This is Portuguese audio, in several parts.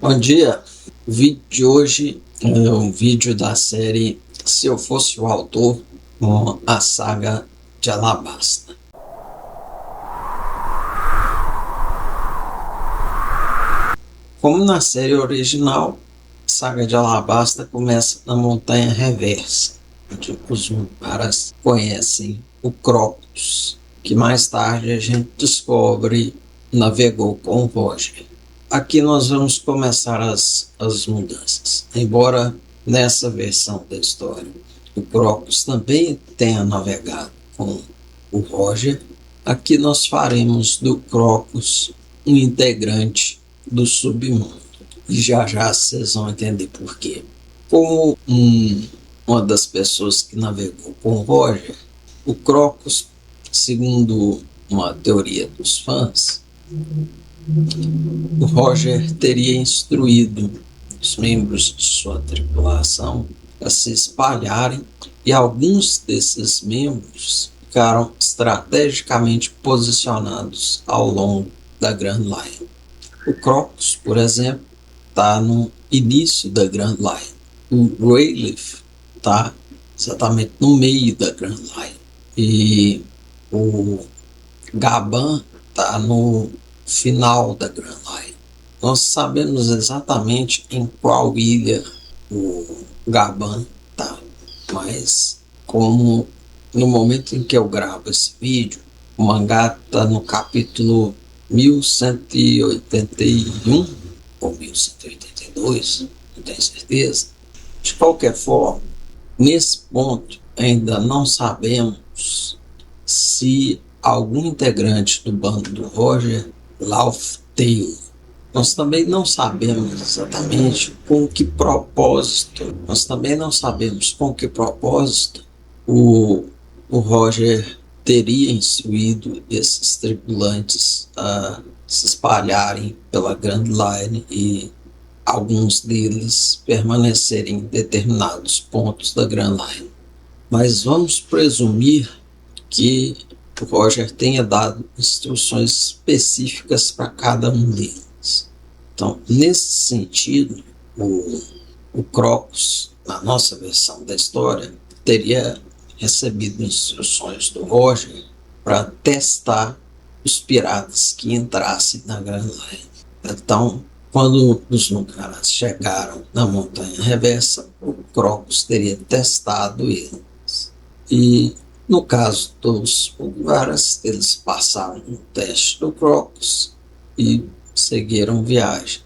Bom dia, o vídeo de hoje é um vídeo da série Se Eu Fosse o Autor, com a saga de Alabasta. Como na série original, a saga de Alabasta começa na Montanha Reversa, onde os Mubara's conhecem o Crocus, que mais tarde a gente descobre navegou com o Roger. Aqui nós vamos começar as mudanças. Embora nessa versão da história o Crocus também tenha navegado com o Roger, aqui nós faremos do Crocus um integrante do submundo. E já vocês vão entender por quê. Como uma das pessoas que navegou com o Roger, o Crocus, segundo uma teoria dos fãs, o Roger teria instruído os membros de sua tripulação a se espalharem e alguns desses membros ficaram estrategicamente posicionados ao longo da Grand Line. O Crocus, por exemplo, está no início da Grand Line. O Rayleigh está exatamente no meio da Grand Line. E o Gaban está no final da Grand Line. Nós sabemos exatamente em qual ilha o Gaban está, mas como no momento em que eu gravo esse vídeo, o mangá está no capítulo 1181 ou 1182, não tenho certeza. De qualquer forma, nesse ponto ainda não sabemos se algum integrante do bando do Roger Laugh-Tale. Nós também não sabemos exatamente com que propósito, o Roger teria instruído esses tripulantes a se espalharem pela Grand Line e alguns deles permanecerem em determinados pontos da Grand Line. Mas vamos presumir que o Roger tenha dado instruções específicas para cada um deles. Então, nesse sentido, o Crocus, na nossa versão da história, teria recebido instruções do Roger para testar os piratas que entrassem na Grand Line. Então, quando os Mubara's chegaram na Montanha Reversa, o Crocus teria testado eles. E no caso dos Mubara's, eles passaram no teste do Crocus e seguiram viagem.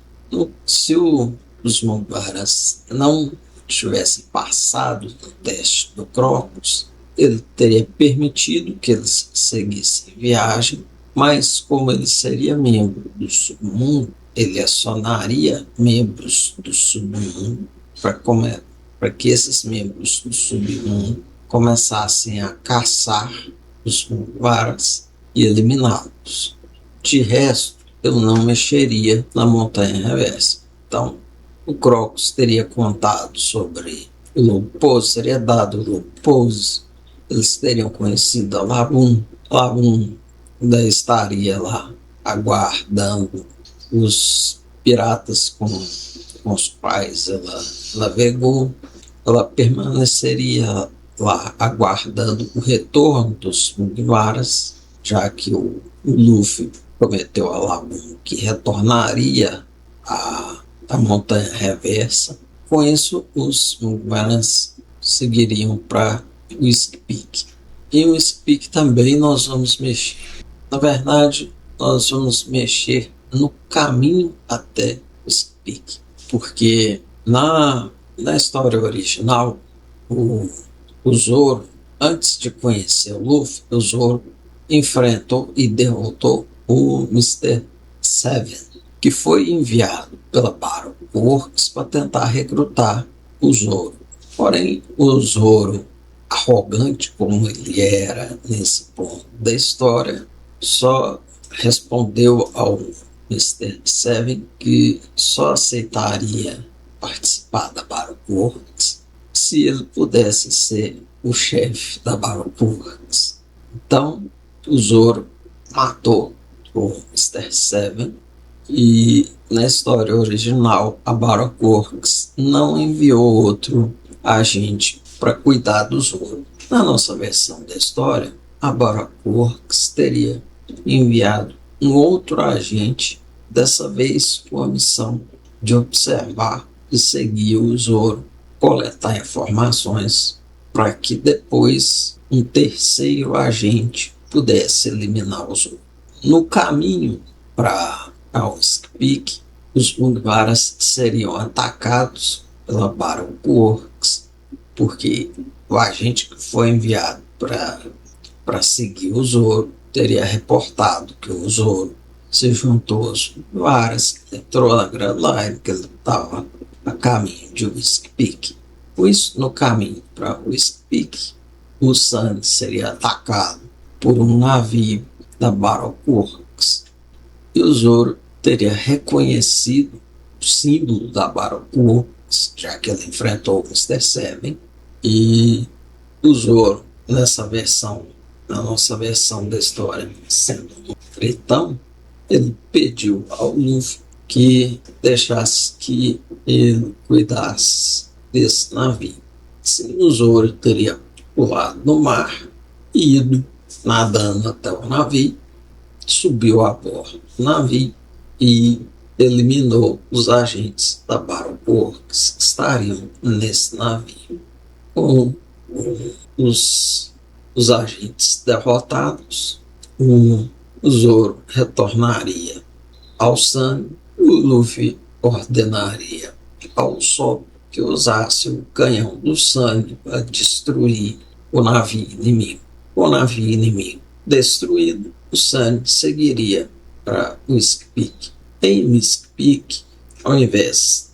Se os Mubara's não tivessem passado no teste do Crocus, ele teria permitido que eles seguissem viagem, mas como ele seria membro do submundo, ele acionaria membros do submundo para que esses membros do submundo começassem a caçar os Mubara's e eliminá-los. De resto, eu não mexeria na Montanha Reversa. Então, o Crocus teria contado sobre o Lobo Pose, seria dado o Lobo Pose, eles teriam conhecido a Laboon. Laboon ainda estaria lá aguardando os piratas com os quais ela navegou. Ela permaneceria lá aguardando o retorno dos Mubara's, já que o Luffy prometeu a Laboon que retornaria à Montanha Reversa. Com isso, os Mubara's seguiriam para o Whiskey Peak. E o Whiskey Peak também nós vamos mexer. Na verdade, nós vamos mexer no caminho até o Whiskey Peak, porque na história original, o Zoro, antes de conhecer o Luffy, o Zoro enfrentou e derrotou o Mr. Seven, que foi enviado pela Baroque Works para tentar recrutar o Zoro. Porém, o Zoro, arrogante como ele era nesse ponto da história, só respondeu ao Mr. Seven que só aceitaria participar da Baroque Works se ele pudesse ser o chefe da Baroque Works. Então, o Zoro matou o Mr. Seven E na história original, a Baroque não enviou outro agente para cuidar do Zoro. Na nossa versão da história, a Baroque teria enviado um outro agente, dessa vez com a missão de observar e seguir o Zoro, coletar informações para que depois um terceiro agente pudesse eliminar o Zoro. No caminho para Hell's Peak, os Mugiwaras seriam atacados pela Baroque Works, porque o agente que foi enviado para seguir o Zoro teria reportado que o Zoro se juntou aos Mugiwaras, entrou na Grand Line, que ele estava a caminho de Whiskey Peak. Com isso, no caminho para Whiskey Peak, o Sunny seria atacado por um navio da Baroque Works e o Zoro teria reconhecido o símbolo da Baroque Works, já que ele enfrentou o Mr. Seven, e o Zoro, na nossa versão da história, sendo um tritão, ele pediu ao Luffy que deixasse que ele cuidasse desse navio. Sim, o Zoro teria pulado no mar e ido nadando até o navio, subiu a bordo do navio e eliminou os agentes da Baroque Works que estariam nesse navio. Com os agentes derrotados, o Zoro retornaria ao Sunny, o Luffy ordenaria ao Sop que usasse o canhão do Sunny para destruir o navio inimigo. O navio inimigo destruído, o Sunny seguiria para Whiskey Peak. Em Whiskey Peak, ao invés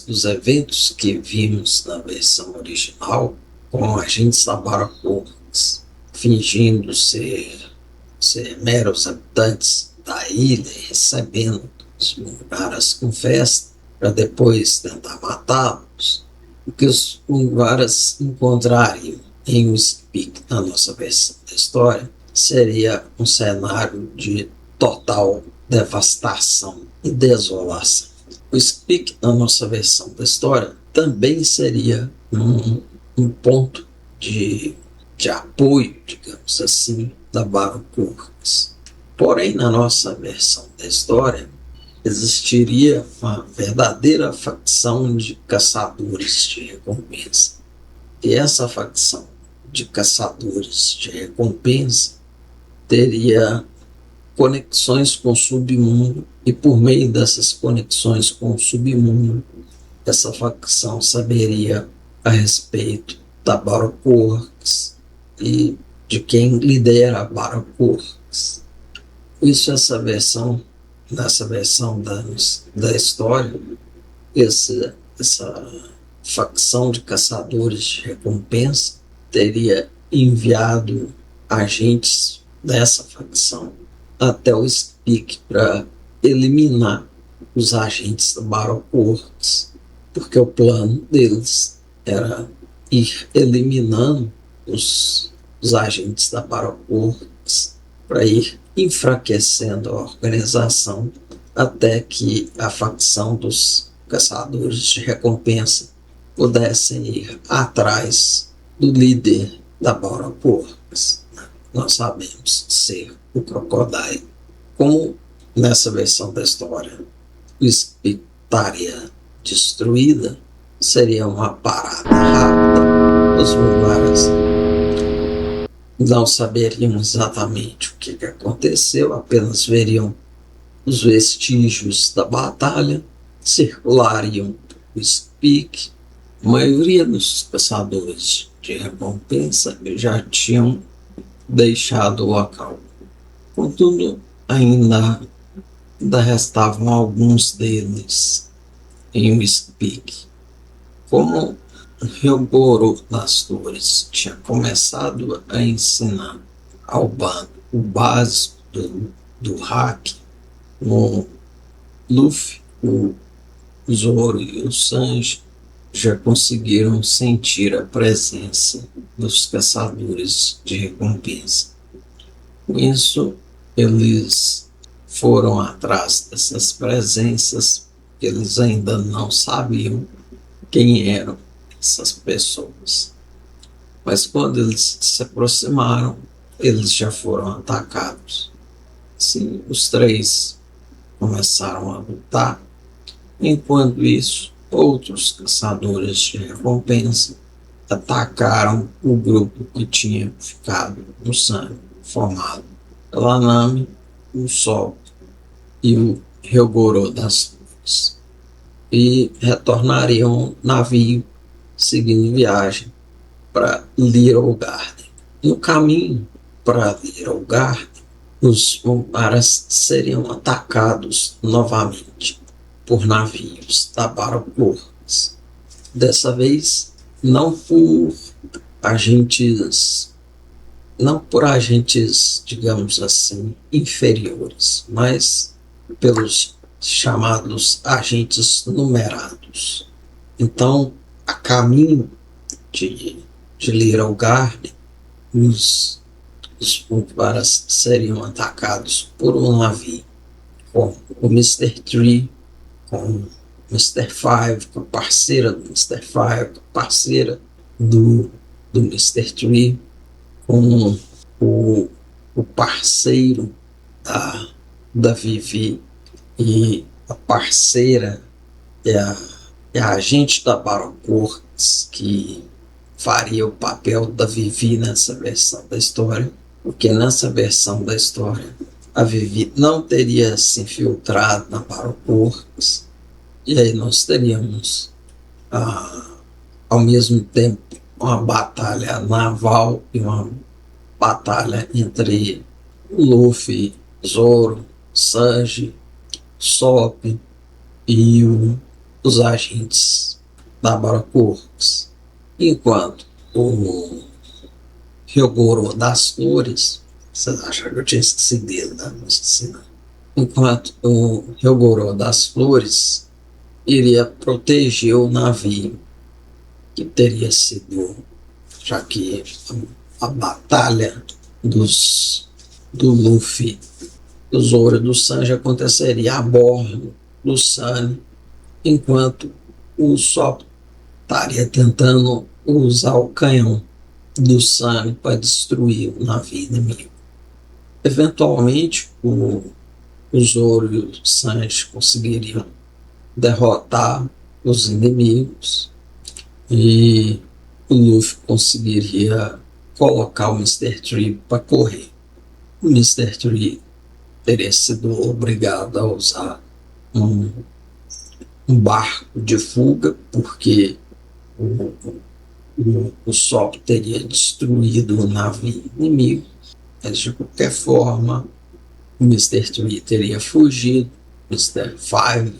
dos eventos que vimos na versão original, com agentes da Baroque Works fingindo ser meros habitantes da ilha, recebendo os Mugiwaras com festa, para depois tentar matá-los, o que os Mugiwaras encontrariam em Whiskey Peak, na nossa versão da história, seria um cenário de total devastação e desolação. O Whiskey Peak, na nossa versão da história, também seria um ponto de apoio, digamos assim, da Baroque Works. Porém, na nossa versão da história, existiria uma verdadeira facção de caçadores de recompensa. E essa facção de caçadores de recompensa teria conexões com o submundo, e por meio dessas conexões com o submundo, essa facção saberia a respeito da Baroque Works e de quem lidera a Baroque Works. Isso, nessa versão da história, essa facção de caçadores de recompensa teria enviado agentes dessa facção até o Speak para eliminar os agentes da Baroque Works, porque o plano deles era ir eliminando os agentes da Baroque Works para ir enfraquecendo a organização até que a facção dos caçadores de recompensa pudessem ir atrás do líder da Baroque Works. Nós sabemos ser o Crocodile. Como nessa versão da história o Speak estaria destruída, seria uma parada rápida. Os Mugiwaras não saberiam exatamente o que aconteceu, apenas veriam os vestígios da batalha, circulariam o Speak. A maioria dos caçadores de recompensa já tinham deixado o local. Contudo, ainda restavam alguns deles em Whiskey Peak. Como Ryogoro das Dores tinha começado a ensinar ao bando o básico do hack, o Luffy, o Zoro e o Sanji já conseguiram sentir a presença dos caçadores de recompensa. Com isso, eles foram atrás dessas presenças, eles ainda não sabiam quem eram essas pessoas. Mas quando eles se aproximaram, eles já foram atacados. Sim, os três começaram a lutar. Enquanto isso, outros caçadores de recompensa atacaram o grupo que tinha ficado no sangue, formado pela Nami, o Sol e o Hyogoro das Nuvens, e retornariam ao navio seguindo viagem para Little Garden. No caminho para Little Garden, os Mombaras seriam atacados novamente por navios da Battle Works. Dessa vez, não por agentes, digamos assim, inferiores, mas pelos chamados agentes numerados. Então, a caminho de Little Garden, os Mombaras seriam atacados por um navio com o Mr. Tree, com o Mr. Five, com a parceira do Mr. Five, parceira do Mr. Tree, com o parceiro da Vivi e a parceira é a agente da Battle Works que faria o papel da Vivi nessa versão da história, porque nessa versão da história a Vivi não teria se infiltrado na Battle Works, e aí nós teríamos ao mesmo tempo uma batalha naval e uma batalha entre Luffy, Zoro, Sanji, Sop e os agentes da Battle Works. Enquanto o Hyogoro das Flores, vocês acham que eu tinha esquecido dele, né? Não esqueci não. Enquanto o Hyogoro das Flores iria proteger o navio que teria sido, já que a batalha do Luffy, do Zoro e do Sanji aconteceria a bordo do Sunny, enquanto o Sop estaria tentando usar o canhão do Sunny para destruir o navio inimigo. Eventualmente, o Zoro e o Sanji conseguiriam derrotar os inimigos e o Luffy conseguiria colocar o Mr. Tree para correr. O Mr. Tree teria sido obrigado a usar um barco de fuga, porque o Sop teria destruído o navio inimigo, mas de qualquer forma o Mr. Tree teria fugido, Mr. Five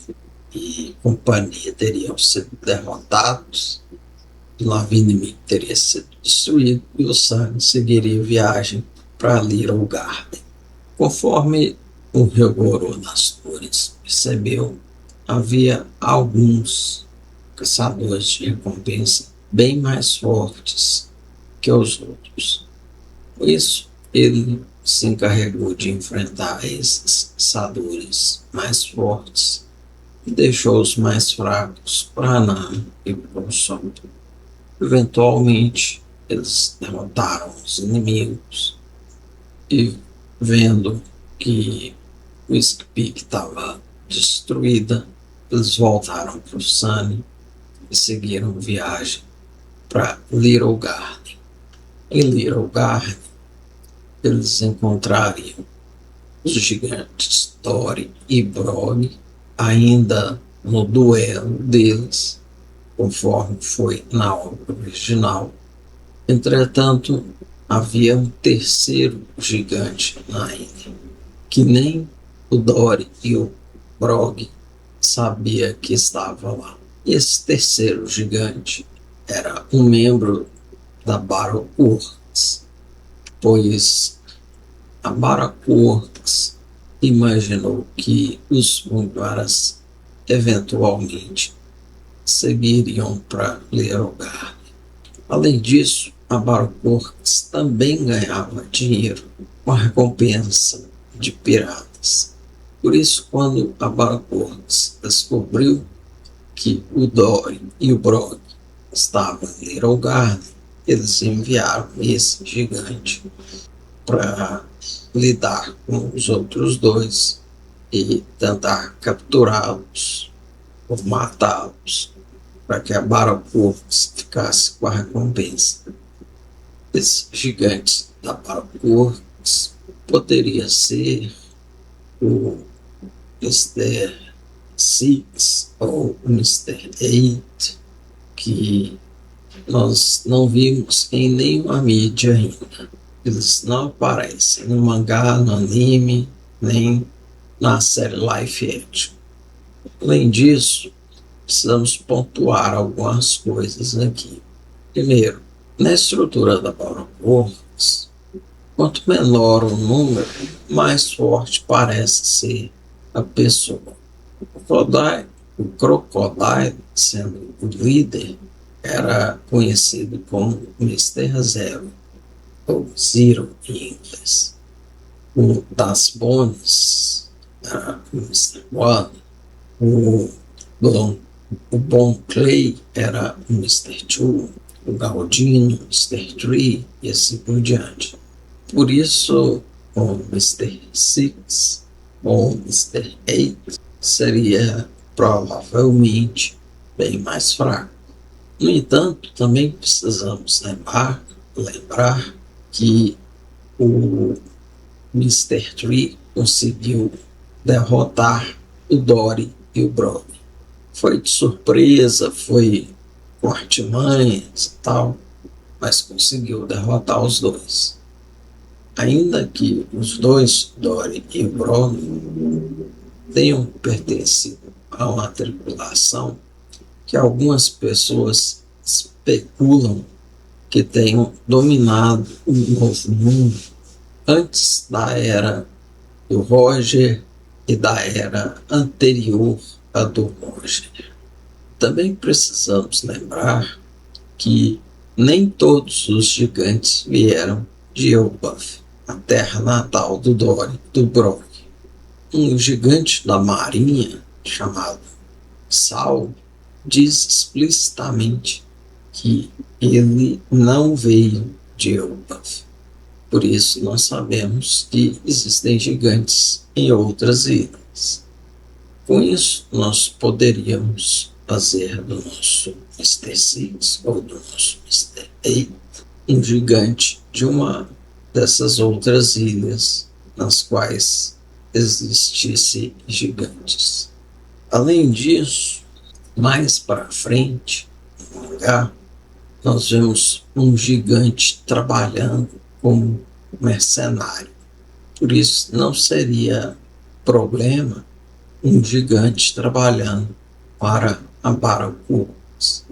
e companhia teriam sido derrotados, o navio inimigo teria sido destruído e o Sunny seguiria viagem para Little Garden. Conforme o Hyogoro das Flores percebeu, havia alguns caçadores de recompensa bem mais fortes que os outros. Por isso, ele se encarregou de enfrentar esses caçadores mais fortes e deixou os mais fracos para Nami e para o Sop. Eventualmente, eles derrotaram os inimigos e, vendo que o Whiskey estava destruída, eles voltaram para o Sunny e seguiram viagem para Little Garden. Em Little Garden, eles encontrariam os gigantes Dory e Brog ainda no duelo deles, conforme foi na obra original. Entretanto, havia um terceiro gigante na ilha, que nem o Dory e o Brog sabia que estava lá. Esse terceiro gigante era um membro da Battle Works, pois a Battle Works imaginou que os Mombaras eventualmente seguiriam para Little Garden. Além disso, a Battle Works também ganhava dinheiro com a recompensa de piratas. Por isso, quando a Barbacorps descobriu que o Dory e o Brog estavam em Little Garden, eles enviaram esse gigante para lidar com os outros dois e tentar capturá-los ou matá-los, para que a Barbacorps ficasse com a recompensa. Esses gigantes da Barbacorps poderia ser o Mr. Six ou Mr. Eight, que nós não vimos em nenhuma mídia ainda. Eles não aparecem no mangá, no anime, nem na série live action. Além disso, precisamos pontuar algumas coisas aqui. Primeiro, na estrutura da Power Works, quanto menor o número, mais forte parece ser a pessoa. O Crocodile, sendo o líder, era conhecido como Mr. Zero, ou Zero em inglês. O Das Bones era o Mr. One. O Bon Clay era o Mr. Two. O Galdino, Mr. Tree e assim por diante. Por isso, o Mr. Six ou Mr. Eight seria provavelmente bem mais fraco. No entanto, também precisamos lembrar que o Mr. Tree conseguiu derrotar o Dory e o Brog. Foi de surpresa, foi com artimanhas e tal, mas conseguiu derrotar os dois. Ainda que os dois, Dory e Brog, tenham pertencido a uma tripulação que algumas pessoas especulam que tenham dominado o novo mundo antes da era do Roger e da era anterior à do Roger. Também precisamos lembrar que nem todos os gigantes vieram de Elbaf, a terra natal do Dory e do Brog. Um gigante da marinha, chamado Sal, diz explicitamente que ele não veio de Elbaf. Por isso nós sabemos que existem gigantes em outras ilhas. Com isso, nós poderíamos fazer do nosso Mr. Six ou do nosso Mr. Eight um gigante de uma dessas outras ilhas nas quais existissem gigantes. Além disso, mais para frente, no mangá, nós vemos um gigante trabalhando como mercenário. Por isso, não seria problema um gigante trabalhando para a Barbacorps.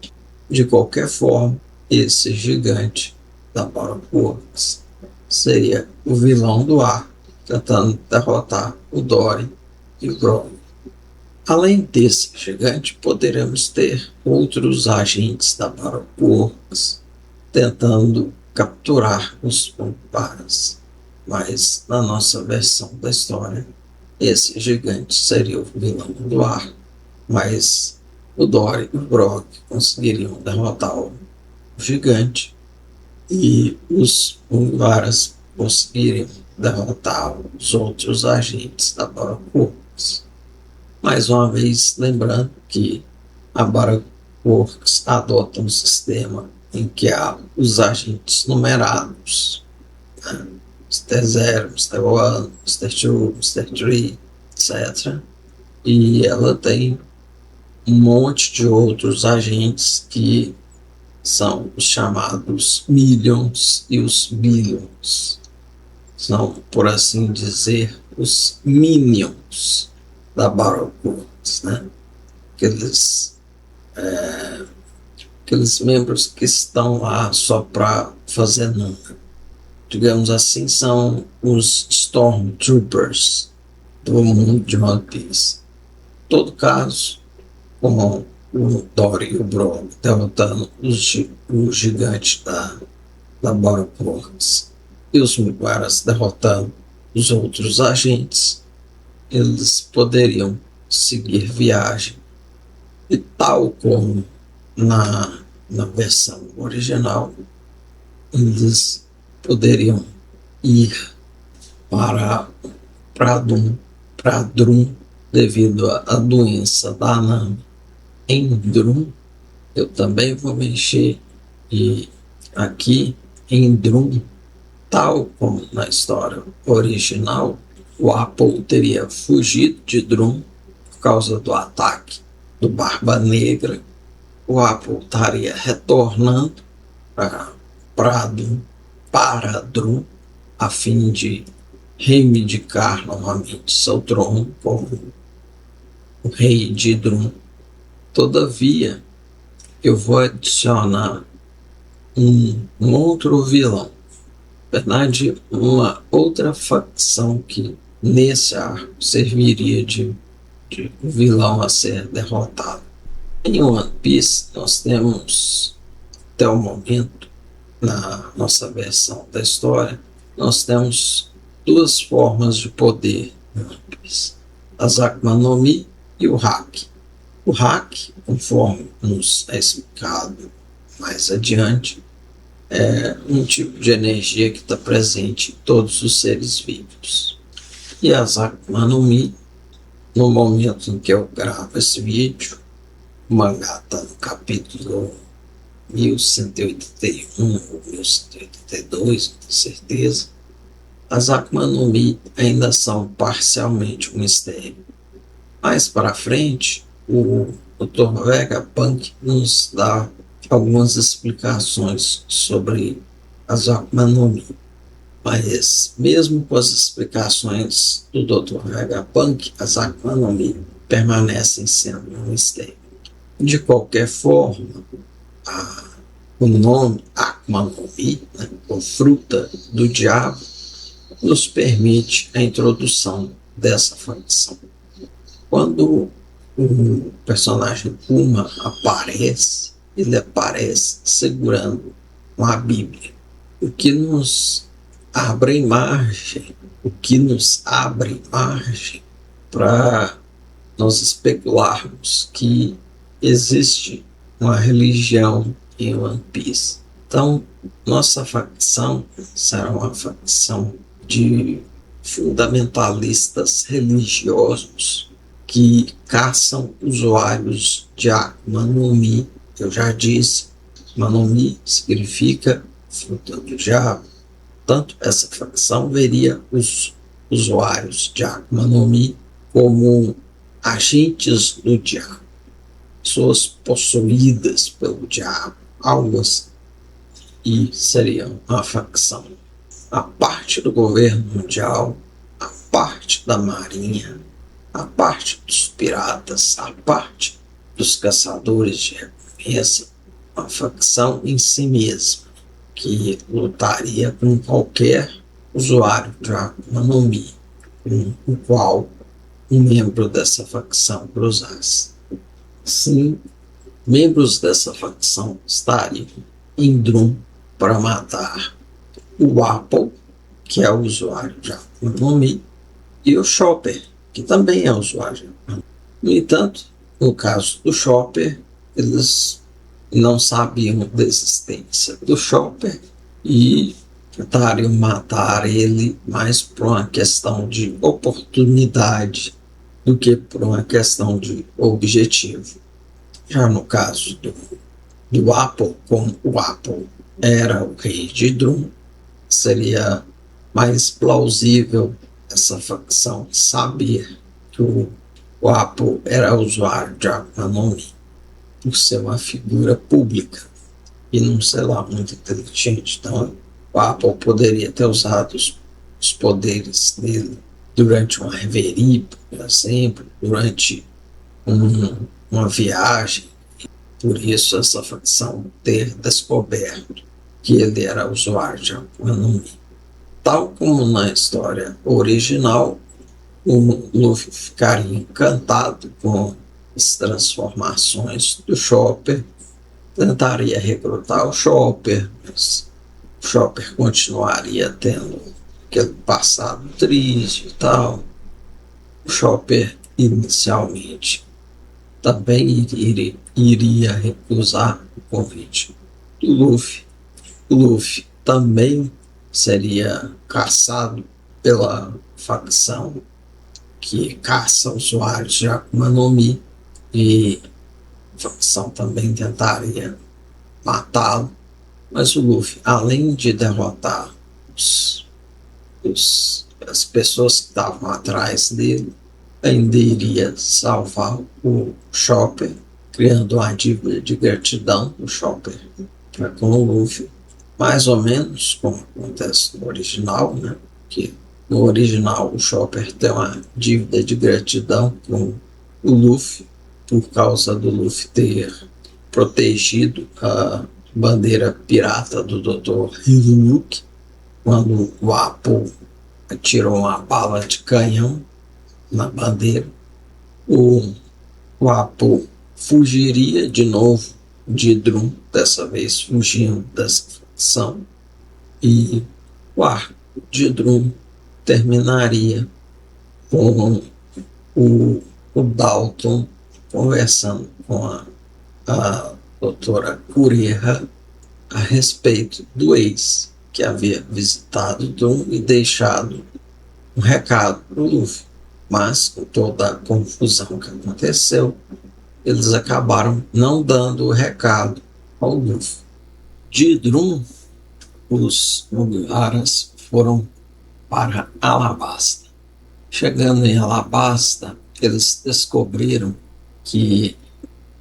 De qualquer forma, esse gigante da Barbacorps seria o vilão do arco, tentando derrotar o Dory e o Brog. Além desse gigante, poderemos ter outros agentes da Barbacorps tentando capturar os Pombaras. Mas, na nossa versão da história, esse gigante seria o vilão do arco, mas o Dory e o Brog conseguiriam derrotar o gigante e os Pombaras conseguiriam derrotar os outros agentes da Barbacorps. Mais uma vez, lembrando que a Barbacorps adota um sistema em que há os agentes numerados, né? Mr. 0, Mr. 1, Mr. 2, Mr. 3, etc. E ela tem um monte de outros agentes que são os chamados Millions e os Billions. São, por assim dizer, os Minions da Barbacorps, né? Aqueles membros que estão lá só para fazer número. Digamos assim, são os Stormtroopers do mundo de One Piece. Em todo caso, com o Dory e o Brog derrotando o gigante da Barbacorps e os Mugiwaras derrotando os outros agentes, eles poderiam seguir viagem e, tal como na versão original, eles poderiam ir para Pradum, Pradrum, devido à doença da Nami em Drum. Eu também vou mexer e aqui em Drum, tal como na história original, o Apple teria fugido de Drum por causa do ataque do Barba Negra. O Apple estaria retornando para Drum a fim de reivindicar novamente seu trono como o rei de Drum. Todavia, eu vou adicionar um outro vilão, na verdade, uma outra facção que nesse arco serviria de vilão a ser derrotado. Em One Piece, nós temos, até o momento, na nossa versão da história, nós temos duas formas de poder em One Piece: as Akuma no Mi e o Haki. O Haki, conforme nos é explicado mais adiante, é um tipo de energia que está presente em todos os seres vivos. E as Akuma no Mi, no momento em que eu gravo esse vídeo, o mangá está no capítulo 1181 ou 1182, com certeza. As Akuma no Mi ainda são parcialmente um mistério. Mais para frente, o Dr. Vegapunk nos dá algumas explicações sobre as Akuma no Mi. Mas, mesmo com as explicações do Dr. Vegapunk, as Akuma no Mi permanecem sendo um mistério. De qualquer forma, o nome Akuma no Mi, ou fruta do diabo, nos permite a introdução dessa facção. Quando o personagem Kuma aparece, ele aparece segurando uma Bíblia, o que nos abre margem para nós especularmos que existe uma religião em One Piece. Então, nossa facção será uma facção de fundamentalistas religiosos que caçam usuários de Akuma no Mi. Eu já disse, Akuma no Mi significa fruta do diabo. Portanto, essa facção veria os usuários de Akuma no Mi como agentes do diabo, pessoas possuídas pelo diabo, algo assim. E seriam uma facção a parte do governo mundial, a parte da marinha, a parte dos piratas, a parte dos caçadores de recompensa, uma facção em si mesma, que lutaria com qualquer usuário de Akuma no Mi, com o qual um membro dessa facção cruzasse. Sim, membros dessa facção estariam em Drum para matar o Apple, que é o usuário de Akuma no Mi, e o Chopper, que também é usuário de Akuma no Mi. No entanto, no caso do Chopper, eles não sabiam da existência do Chopper e tentariam matar ele mais por uma questão de oportunidade do que por uma questão de objetivo. Já no caso do Apple, como o Apple era o rei de Drum, seria mais plausível essa facção saber que o Apple era usuário de Akuma no Mi, por ser uma figura pública e não ser lá muito inteligente. Então, o Apple poderia ter usado os poderes dele durante uma reverie, por exemplo, durante uma viagem. Por isso, essa facção ter descoberto que ele era usuário de Akuma no Mi. Tal como na história original, o Luffy ficaria encantado com as transformações do Chopper, tentaria recrutar o Chopper, mas o Chopper continuaria tendo aquele passado triste e tal. O Chopper inicialmente também iria recusar o convite do Luffy. O Luffy também seria caçado pela facção que caça usuários de Akuma no Mi, e a facção também tentaria matá-lo, mas o Luffy, além de derrotar as pessoas que estavam atrás dele, ainda iria salvar o Chopper, criando uma dívida de gratidão do Chopper com o Luffy, mais ou menos como acontece no original, né? Que no original o Chopper tem uma dívida de gratidão com o Luffy por causa do Luffy ter protegido a bandeira pirata do Dr. Hiruki quando o Apple atirou uma bala de canhão na bandeira. O Apple fugiria de novo de Drum, dessa vez fugindo dessa facção, e o arco de Drum terminaria com o Dalton conversando com a doutora Kureha a respeito do ex que havia visitado Drum e deixado um recado para o Luffy. Mas, com toda a confusão que aconteceu, eles acabaram não dando o recado ao Luffy. De Drum, os Mugiwaras foram para Alabasta. Chegando em Alabasta, eles descobriram que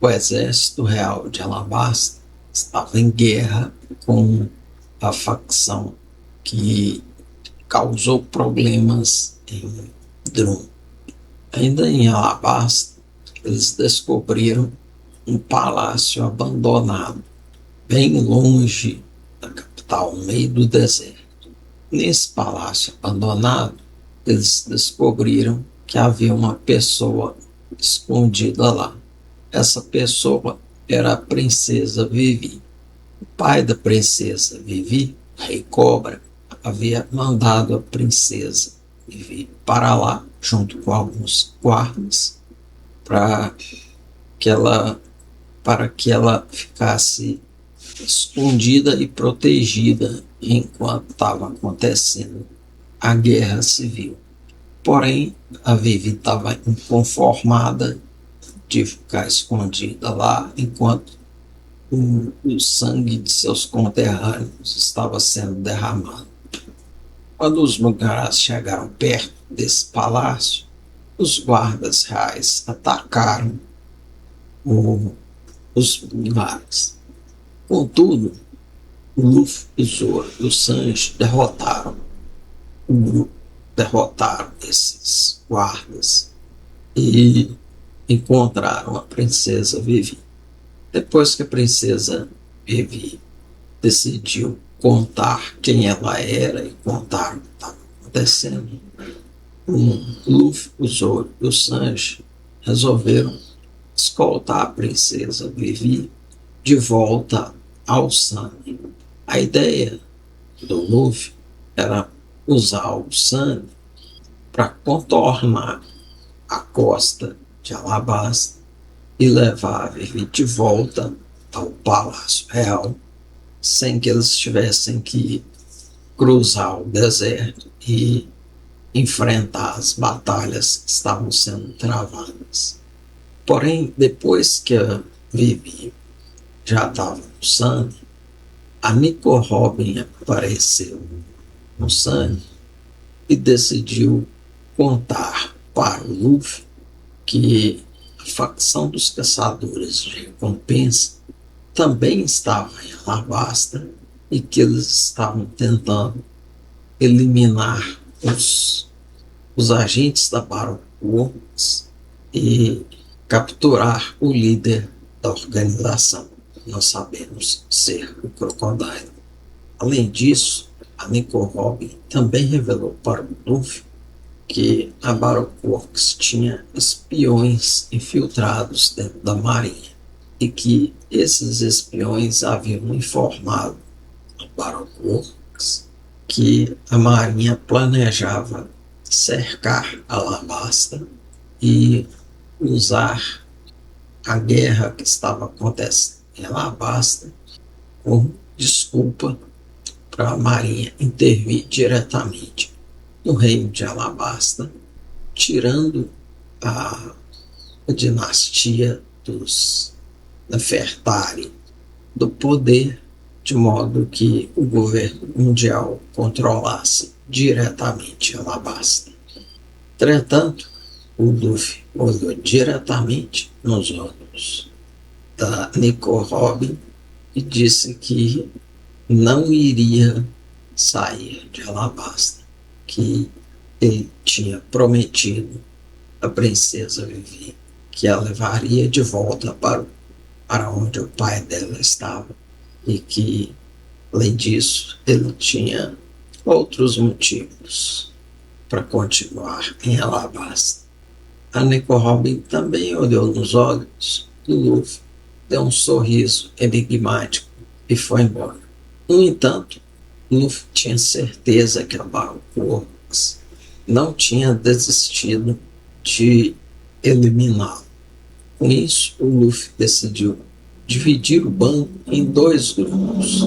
o exército real de Alabasta estava em guerra com a facção que causou problemas em Drum. Ainda em Alabasta, eles descobriram um palácio abandonado, bem longe da capital, no meio do deserto. Nesse palácio abandonado, eles descobriram que havia uma pessoa escondida lá. Essa pessoa era a princesa Vivi. O pai da princesa Vivi, Rei Cobra, havia mandado a princesa Vivi para lá, junto com alguns guardas, para que ela ficasse escondida e protegida enquanto estava acontecendo a guerra civil. Porém, a Vivi estava inconformada de ficar escondida lá enquanto o sangue de seus conterrâneos estava sendo derramado. Quando os Mugiwaras chegaram perto desse palácio, os guardas reais atacaram os Mugiwaras. Contudo, o Luffy, o Zoro e o Sanji derrotaram esses guardas e encontraram a princesa Vivi. Depois que a princesa Vivi decidiu contar quem ela era e contar o que estava acontecendo, o Luffy, o Zoro e o Sanji resolveram escoltar a princesa Vivi de volta ao Sunny. A ideia do Luffy era usar o Sunny para contornar a costa de Alabasta e levar a Vivi de volta ao Palácio Real, sem que eles tivessem que cruzar o deserto e enfrentar as batalhas que estavam sendo travadas. Porém, depois que a Vivi já estava no Sunny, a Nico Robin apareceu no Sunny e decidiu contar para o Luffy que a facção dos caçadores de recompensa também estava em Alabasta e que eles estavam tentando eliminar os agentes da Baroque Works e capturar o líder da organização. Nós sabemos ser o Crocodile. Além disso, a Nico Robin também revelou para o Luffy que a Baroque Works tinha espiões infiltrados dentro da marinha e que esses espiões haviam informado a Baroque Works que a Marinha planejava cercar Alabasta e usar a guerra que estava acontecendo em Alabasta como desculpa para a Marinha intervir diretamente no reino de Alabasta, tirando a dinastia dos Nefertari do poder, de modo que o governo mundial controlasse diretamente Alabasta. Entretanto, o Luffy olhou diretamente nos olhos da Nico Robin e disse que não iria sair de Alabasta, que ele tinha prometido à princesa Vivi que a levaria de volta para onde o pai dela estava e que, além disso, ele tinha outros motivos para continuar em Alabasta. A Nico Robin também olhou nos olhos do Luffy, deu um sorriso enigmático e foi embora. No entanto, Luffy tinha certeza que a Barco Works não tinha desistido de eliminá-lo. Com isso, o Luffy decidiu dividir o bando em dois grupos.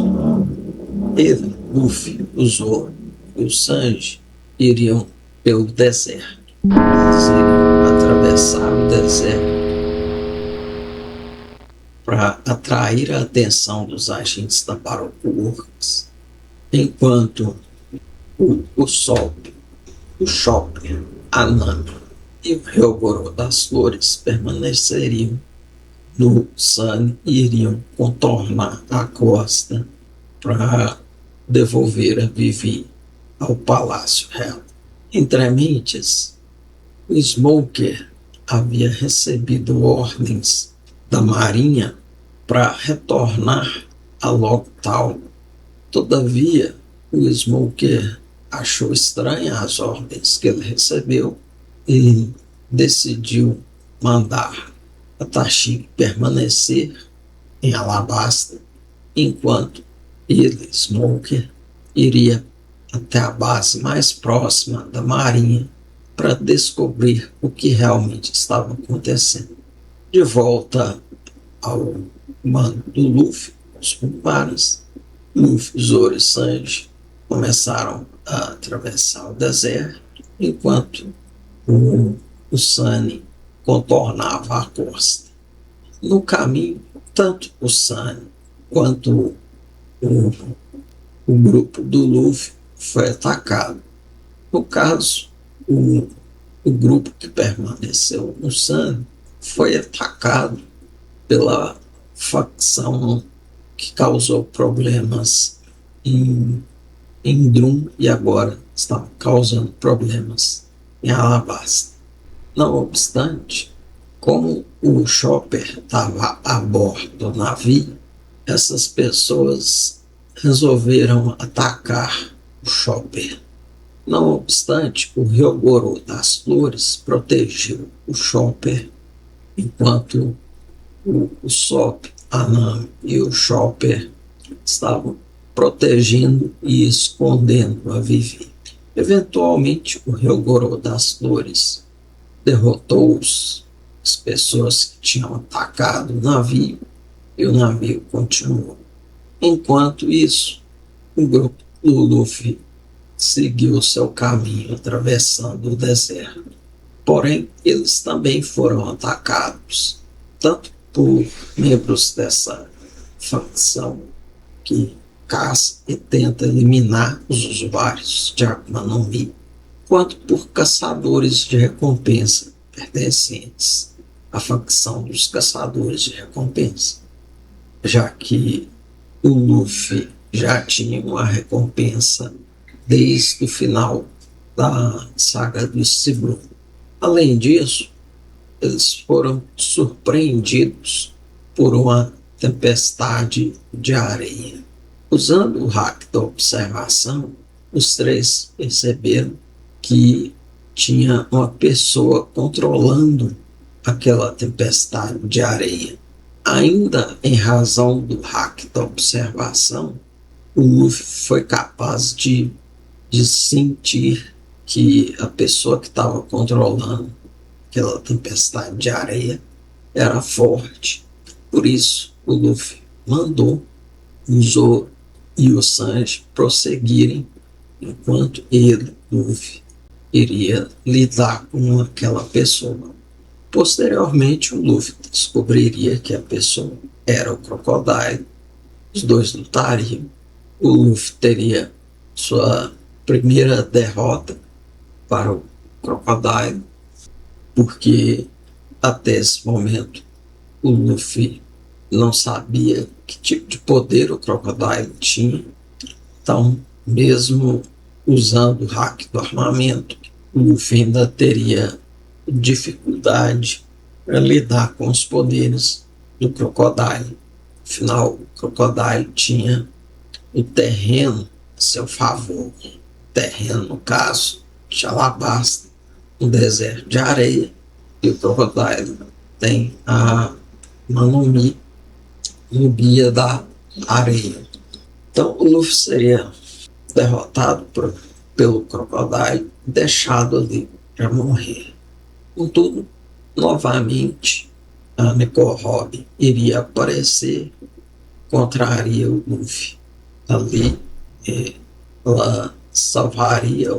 Ele, Luffy, o Zoro e o Sanji iriam pelo deserto. Eles iriam atravessar o deserto para atrair a atenção dos agentes da Baroque Works, enquanto o Sop, o Chopper, a Nami e o Ryogoro das Flores permaneceriam no Sun e iriam contornar a costa para devolver a Vivi ao Palácio Real. Entre mentes, o Smoker havia recebido ordens da Marinha para retornar a Lockdown. Todavia, o Smoker achou estranhas as ordens que ele recebeu e decidiu mandar a Tashig permanecer em Alabasta, enquanto ele, Smoker, iria até a base mais próxima da Marinha para descobrir o que realmente estava acontecendo. De volta ao mando do Luffy, os Pumparas, Luffy, Zoro e Sanji começaram a atravessar o deserto, enquanto o Sunny contornava a costa. No caminho, tanto o Sunny quanto o grupo do Luffy foi atacado. No caso, o grupo que permaneceu no Sunny foi atacado pela facção que causou problemas em Drum e agora está causando problemas em Alabasta. Não obstante, como o Chopper estava a bordo do navio, essas pessoas resolveram atacar o Chopper. Não obstante, o Ryogoro das Flores protegeu o Chopper, enquanto o Sop, a Nami e o Chopper estavam protegendo e escondendo a Vivi. Eventualmente, o Ryogoro das Flores derrotou as pessoas que tinham atacado o navio e o navio continuou. Enquanto isso, o grupo do Luffy seguiu seu caminho atravessando o deserto. Porém, eles também foram atacados, tanto por membros dessa facção que caça e tenta eliminar os usuários de Akuma no Mi, quanto por caçadores de recompensa pertencentes à facção dos caçadores de recompensa, já que o Luffy já tinha uma recompensa desde o final da saga do Cibro. Além disso, eles foram surpreendidos por uma tempestade de areia. Usando o hack da observação, os três perceberam que tinha uma pessoa controlando aquela tempestade de areia. Ainda em razão do hack da observação, o Luffy foi capaz de de sentir que a pessoa que estava controlando aquela tempestade de areia era forte. Por isso, o Luffy mandou o Zoro e o Sanji prosseguirem enquanto ele, Luffy, iria lidar com aquela pessoa. Posteriormente, o Luffy descobriria que a pessoa era o Crocodile. Os dois lutariam. O Luffy teria sua primeira derrota para o Crocodile, porque até esse momento o Luffy não sabia que tipo de poder o Crocodile tinha. Então, mesmo usando o hack do armamento, o Luffy ainda teria dificuldade para lidar com os poderes do Crocodile. Afinal, o Crocodile tinha o terreno a seu favor. Terreno, no caso, de Alabasta, um deserto de areia, e o Crocodile tem a Manomi, no guia da areia. Então, o Luffy seria derrotado pelo Crocodile, deixado ali para morrer. Contudo, novamente, a Nico Robin iria aparecer, contraria o Luffy. Ali, ela salvaria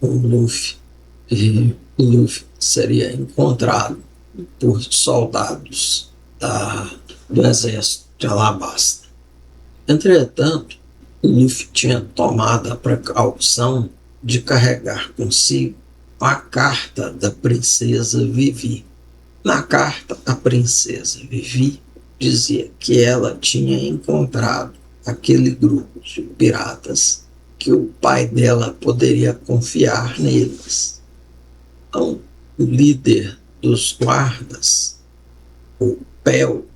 o Luffy, e o Luffy seria encontrado por soldados do exército de Alabasta. Entretanto, o Luffy tinha tomado a precaução de carregar consigo a carta da princesa Vivi. Na carta, a princesa Vivi dizia que ela tinha encontrado aquele grupo de piratas, que o pai dela poderia confiar neles. Então, o líder dos guardas, o Pel,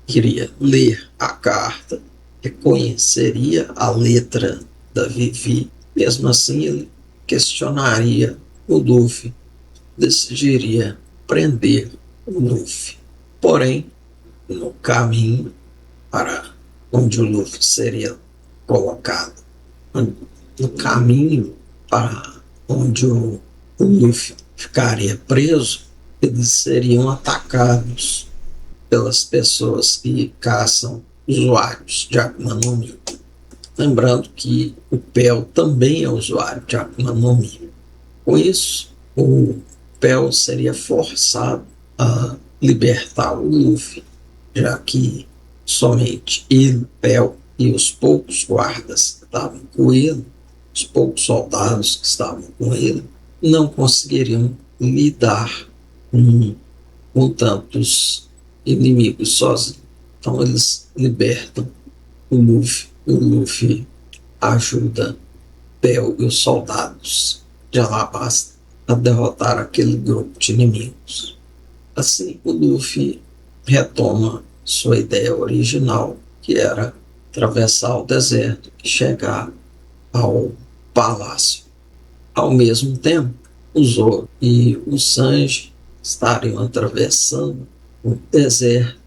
queria ler a carta, reconheceria a letra da Vivi, mesmo assim ele questionaria o Luffy, decidiria prender o Luffy. Porém, no caminho para onde o Luffy seria colocado, no caminho para onde o Luffy ficaria preso, eles seriam atacados pelas pessoas que caçam usuários de Akuma no Mi. Lembrando que o Pel também é usuário de Akuma no Mi. Com isso, o Pel seria forçado a libertar o Luffy, já que somente ele, Pel e os poucos guardas que estavam com ele, os poucos soldados que estavam com ele, não conseguiriam lidar com tantos inimigos sozinhos. Então eles libertam o Luffy ajuda Pel e os soldados de Alabasta a derrotar aquele grupo de inimigos. Assim, o Luffy retoma sua ideia original, que era atravessar o deserto e chegar ao palácio. Ao mesmo tempo, o Zoro e o Sanji estariam atravessando o deserto.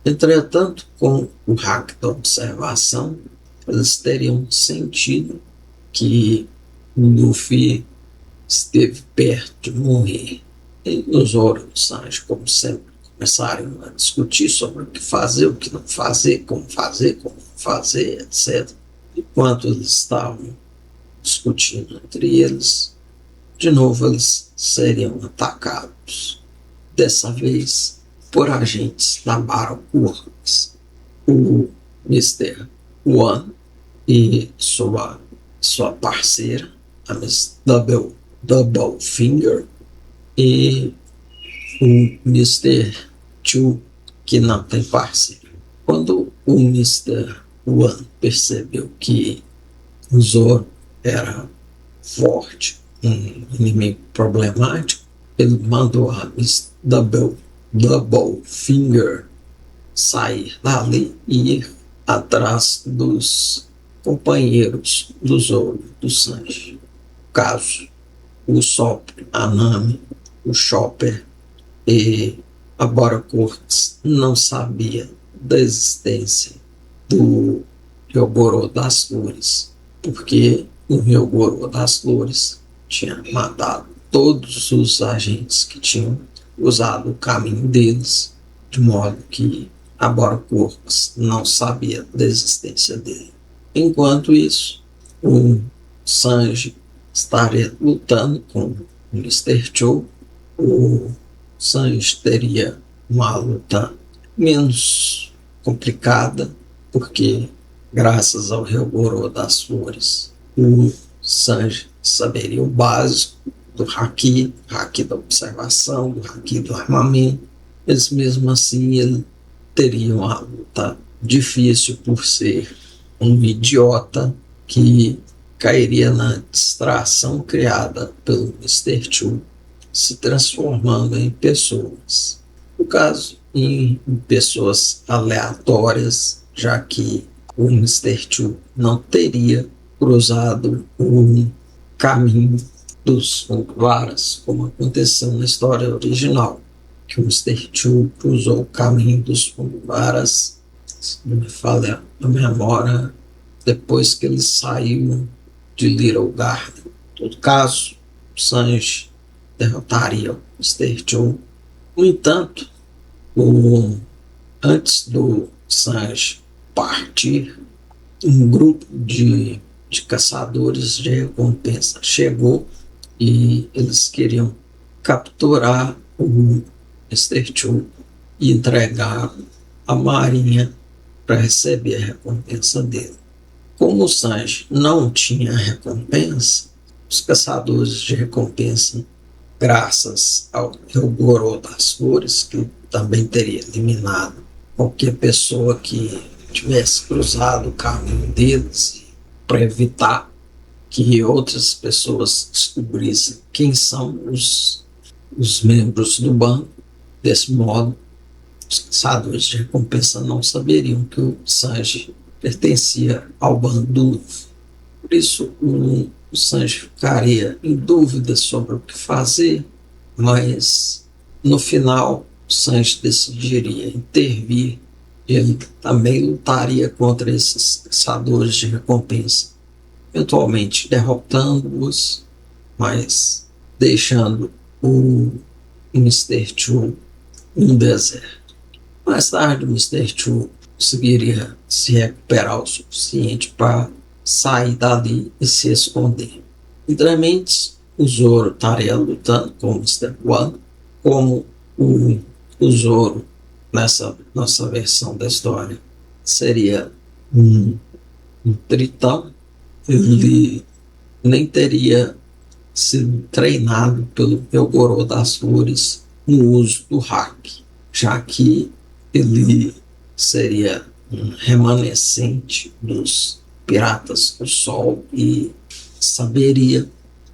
Entretanto, com o hack da observação, eles teriam sentido que o Luffy esteve perto de morrer. E o Zoro e o Sanji, como sempre, começaram a discutir sobre o que fazer, o que não fazer, como não fazer, etc. Enquanto eles estavam discutindo entre eles, de novo eles seriam atacados. Dessa vez por agentes da Battle Works. O Mr. One e sua parceira, a Miss Double Finger, e o Mr. Two, que não tem parceiro. Quando o Mr. One percebeu que o Zoro era forte, um inimigo problemático, ele mandou a Miss Double Finger sair dali e ir atrás dos companheiros do Zoro, do Sanji. Caso o Sop, a Nami, o Chopper e a Bora Cortes não sabia da existência do Yogoro das Flores, porque o Ryogoro das Flores tinha matado todos os agentes que tinham usado o caminho deles, de modo que a Borocorx não sabia da existência dele. Enquanto isso, o Sanji estaria lutando com o Mr. Cho. O Sanji teria uma luta menos complicada, porque graças ao Ryogoro das Flores, o Sanji saberia o básico do haki da observação, do haki do armamento, mas mesmo assim ele teria uma luta difícil por ser um idiota que cairia na distração criada pelo Mr. Chu, se transformando em pessoas. No caso, em pessoas aleatórias, já que o Mr. Chu não teria cruzado o caminho dos Mugiwaras, como aconteceu na história original, que o Mr. Chu cruzou o caminho dos Mugiwaras, se não me falha a memória, depois que ele saiu de Little Garden. Em todo caso, o Sanji derrotaria o Mr. Chu. No entanto, antes do Sanji partir, um grupo de caçadores de recompensa chegou e eles queriam capturar o Mr. Chu e entregar a marinha para receber a recompensa dele. Como o Sanji não tinha recompensa, os caçadores de recompensa, graças ao Ryogoro das Flores, que também teria eliminado qualquer pessoa que tivesse cruzado o caminho deles, para evitar que outras pessoas descobrissem quem são os membros do bando. Desse modo, os caçadores de recompensa não saberiam que o Sanji pertencia ao bando do Luffy. Por isso, o Sanji ficaria em dúvida sobre o que fazer, mas no final o Sanji decidiria intervir. Ele também lutaria contra esses caçadores de recompensa, eventualmente derrotando-os, mas deixando o Mr. Chu no deserto. Mais tarde, o Mr. Chu conseguiria se recuperar o suficiente para sair dali e se esconder. Futuramente, o Zoro estaria lutando com o Mr. One, como o Zoro, nessa nossa versão da história, seria um tritão. Ele nem teria sido treinado pelo Ryogoro das Flores no uso do haki, já que ele seria um remanescente dos Piratas do Sol e saberia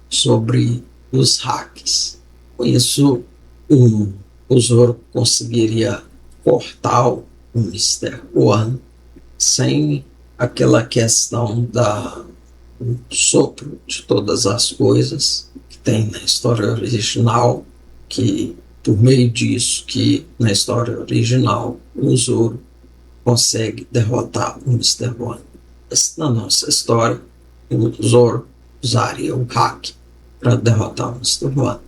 sobre os hacks. Com isso, o Zoro conseguiria cortar o Mr. One sem aquela questão do sopro de todas as coisas que tem na história original, que por meio disso que na história original o Zoro consegue derrotar o Mr. One. Na nossa história, o Zoro usaria o hack para derrotar o Mr. One.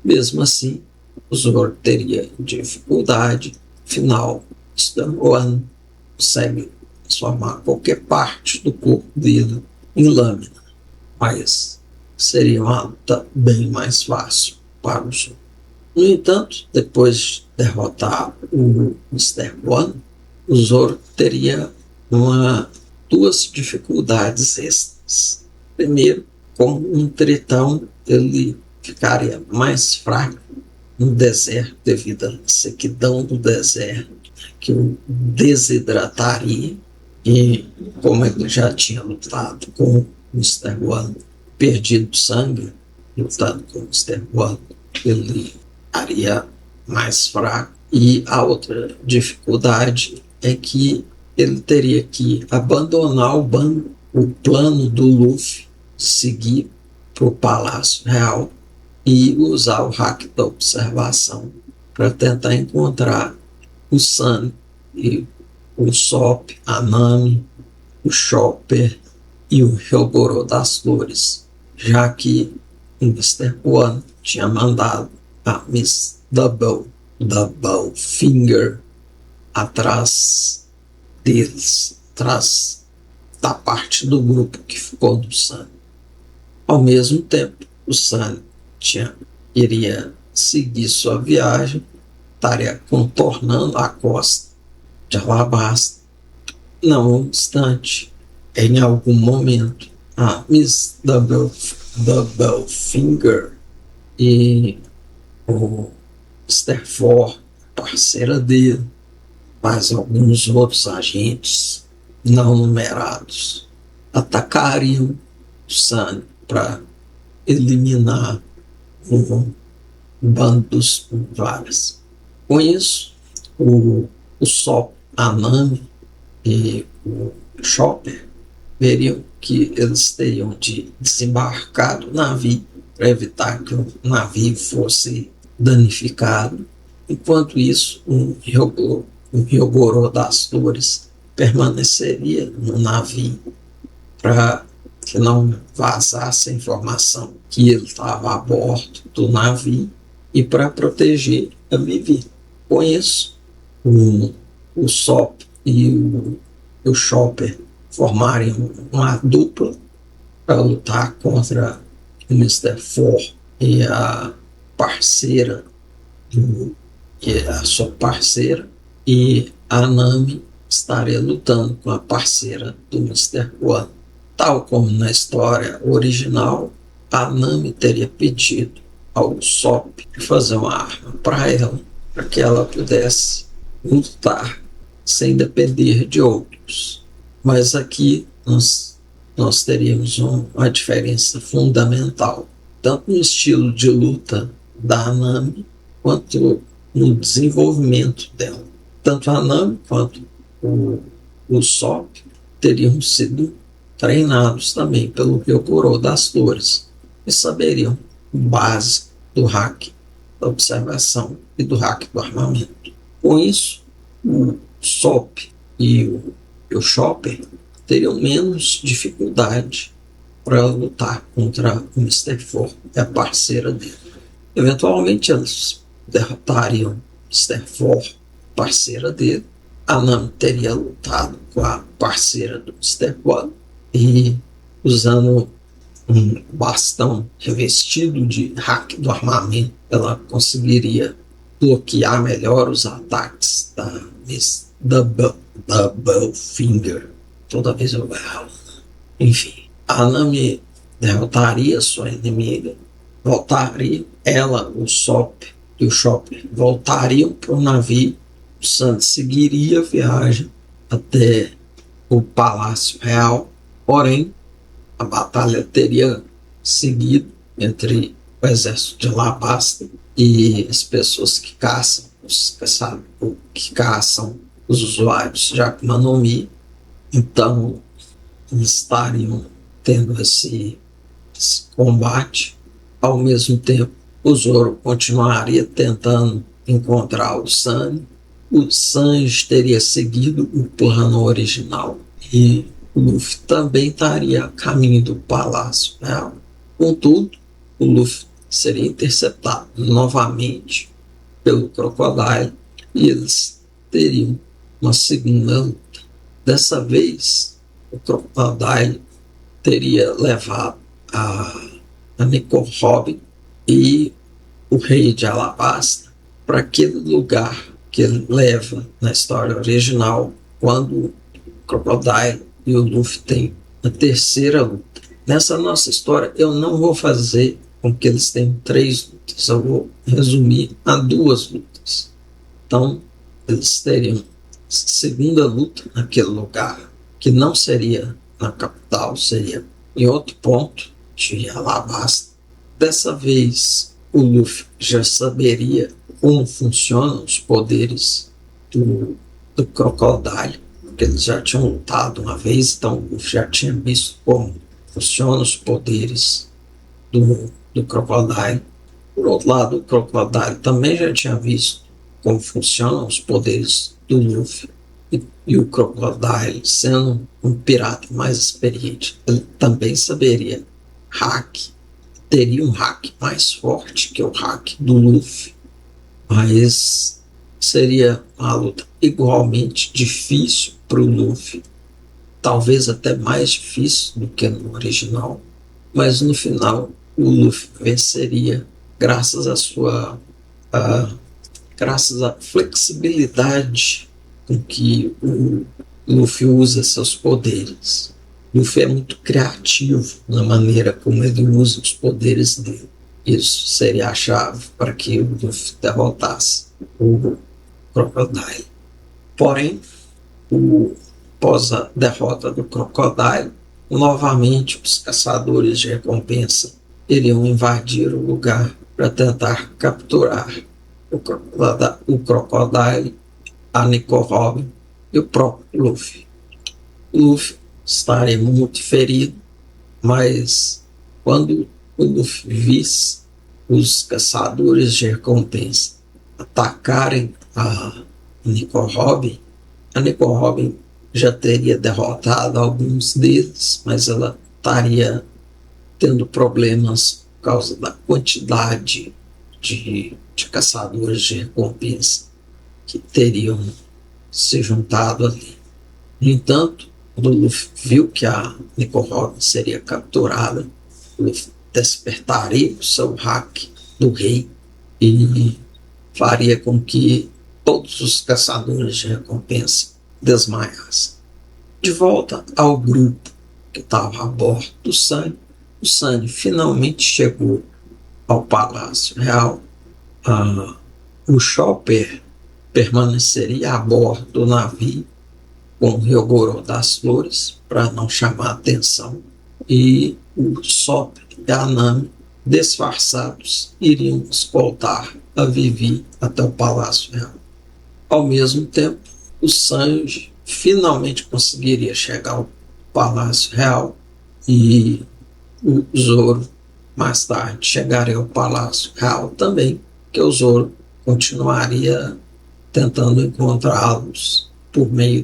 Mesmo assim, o Zoro teria dificuldade. Afinal, o Mr. One consegue transformar qualquer parte do corpo dele em lâmina, mas seria uma luta bem mais fácil para o Zoro. No entanto, depois de derrotar o Mr. One, o Zoro teria duas dificuldades extras. Primeiro, como um tritão, ele ficaria mais fraco no deserto devido à sequidão do deserto, que o desidrataria. E como ele já tinha lutado com o Mr. One, perdido sangue, lutado com o Mr. One, ele estaria mais fraco. E a outra dificuldade é que ele teria que abandonar o plano do Luffy, seguir para o Palácio Real e usar o hack da observação para tentar encontrar o Sunny e o Sop, a Nami, o Chopper e o Hyogoro das Flores, já que o Mister One tinha mandado a Miss Double Finger atrás deles, atrás da parte do grupo que ficou do Sunny. Ao mesmo tempo, o Sunny iria seguir sua viagem, estaria contornando a costa de Alabasta. Não obstante, em algum momento, a Miss Double Finger e o Sterfor, parceira dele, mais alguns outros agentes não numerados, atacariam o Sunny para eliminar um bando dos Varas. Com isso, o Sop, a Nami e o Chopper veriam que eles teriam de desembarcar do navio para evitar que o navio fosse danificado. Enquanto isso, o Hyogoro das Flores permaneceria no navio para que não vazasse a informação que ele estava a bordo do navio e para proteger a Vivi. Com isso, o Sop e o Chopper formarem uma dupla para lutar contra o Mr. Four e a parceira, e a sua parceira, e a Nami estaria lutando com a parceira do Mr. One. Tal como na história original, a Nami teria pedido ao Sop fazer uma arma para ela, para que ela pudesse lutar sem depender de outros. Mas aqui nós teríamos uma diferença fundamental, tanto no estilo de luta da Nami, quanto no desenvolvimento dela. Tanto a Nami quanto o Sop teriam sido treinados também pelo Hyogoro das Flores e saberiam o básico do hack da observação e do hack do armamento. Com isso, o Sop e o Chopper teriam menos dificuldade para lutar contra o Mr. Four e a parceira dele. Eventualmente, eles derrotariam o Mr. Four, parceira dele. A Nami teria lutado com a parceira do Mr. One e, usando um bastão revestido de hack do armamento, ela conseguiria bloquear melhor os ataques da Miss Double Finger. Toda vez eu erro. Enfim, a Nami derrotaria sua inimiga, voltaria, ela, o Sop e o Chopper voltariam para o navio, o Sunny seguiria a viagem até o Palácio Real, porém a batalha teria seguido entre o exército de Alabasta e as pessoas que caçam, os usuários de Akuma no Mi. Então, eles estariam tendo esse combate. Ao mesmo tempo, o Zoro continuaria tentando encontrar o Sunny. O Sanji teria seguido o plano original e o Luffy também estaria a caminho do Palácio Real. Contudo, o Luffy seria interceptado novamente pelo Crocodile e eles teriam uma segunda luta. Dessa vez, o Crocodile teria levado a Nico Robin e o rei de Alabasta para aquele lugar que ele leva na história original quando o Crocodile e o Luffy têm a terceira luta. Nessa nossa história, eu não vou fazer com que eles tenham 3 lutas, eu vou resumir a 2 lutas. Então, eles teriam segunda luta naquele lugar, que não seria na capital, seria em outro ponto de Alabasta. Dessa vez, o Luffy já saberia como funcionam os poderes do Crocodile, porque eles já tinham lutado uma vez, então o Luffy já tinha visto como funcionam os poderes do Crocodile. Por outro lado, o Crocodile também já tinha visto como funcionam os poderes do Luffy. e o Crocodile, sendo um pirata mais experiente, ele também saberia hack, teria um hack mais forte que o hack do Luffy, mas seria uma luta igualmente difícil para o Luffy, talvez até mais difícil do que no original, mas no final o Luffy venceria graças à sua graças à flexibilidade com que o Luffy usa seus poderes. Luffy é muito criativo na maneira como ele usa os poderes dele. Isso seria a chave para que o Luffy derrotasse o Crocodile. Porém, após a derrota do Crocodile, novamente os caçadores de recompensa iriam invadir o lugar para tentar capturar o Crocodile, a Nico Robin e o próprio Luffy. O Luffy estaria muito ferido, mas quando o Luffy visse os caçadores de recompensa atacarem a Nico Robin, a Nico Robin já teria derrotado alguns deles, mas ela estaria tendo problemas por causa da quantidade de caçadores de recompensa que teriam se juntado ali. No entanto, quando o Luffy viu que a Nico Robin seria capturada, o Luffy despertaria o seu hack do rei e faria com que todos os caçadores de recompensa desmaiassem. De volta ao grupo que estava a bordo do Sunny, o Sunny finalmente chegou ao Palácio Real. O Chopper permaneceria a bordo do navio com o Ryogoro das Flores para não chamar atenção, e o Sop e a Nami, disfarçados, iriam escoltar a Vivi até o Palácio Real. Ao mesmo tempo, o Sanji finalmente conseguiria chegar ao Palácio Real e o Zoro mais tarde chegaria ao Palácio Real também, que o Zoro continuaria tentando encontrá-los por meio